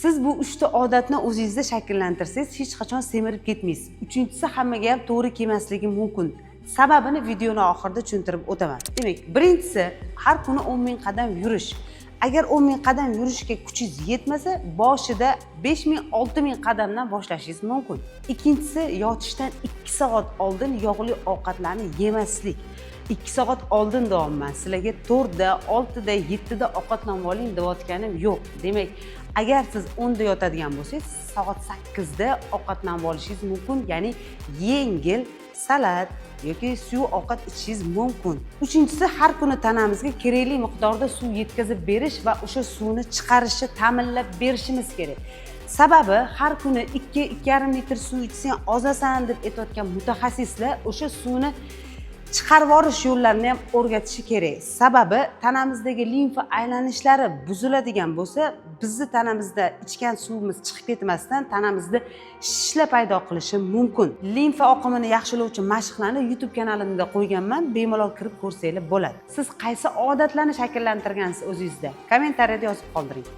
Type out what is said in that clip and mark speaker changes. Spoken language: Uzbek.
Speaker 1: Siz bu 3 ta odatni o'zingizda shakllantirsangiz, hech qachon semirib ketmaysiz. Uchinchisi hammaga ham to'g'ri kelmasligi mumkin. Sababini videoni oxirida tushuntirib o'taman. Demak, birinchisi har kuni 10 ming qadam yurish. Agar 10 ming qadam yurishga kuchingiz yetmasa, boshida 5 ming, 6 ming qadamdan boshlashingiz mumkin. Ikkinchisi yotishdan 2 soat oldin yog'li ovqatlarni yemaslik. 2 soat oldin deyapman. Sizlarga 4 da, 6 da, 7 da ovqatlanib oling deyotganim yo'q. Demak, agar siz 10 da yotadigan bo'lsangiz, soat 8 da ovqatlanib olishingiz mumkin, ya'ni yengil salat yoki suv ovqat ichishingiz mumkin. Uchinchisi har kuni tanamizga kerakli miqdorda suv yetkazib berish va o'sha suvni chiqarishni ta'minlab berishimiz kerak. Sababi har kuni 2-2,5 litr suv ichsang ozasan deb aytayotgan mutaxassislar o'sha suvni chiqarib yuborish yo'llarini ham o'rgatishi kerak. Sababi tanamizdagi limfa aylanishlari buziladigan bo'lsa, bizni tanamizda ichgan suvimiz chiqib ketmasdan tanamizda shishlar paydo qilishi mumkin. Limfa oqimini yaxshilovchi mashqlarni YouTube kanalimda qo'yganman, bemalol kirib ko'rsanglar bo'ladi. Siz qaysi odatlarni shakllantirgansiz o'zingizda? Kommentariyada yozib qoldiring.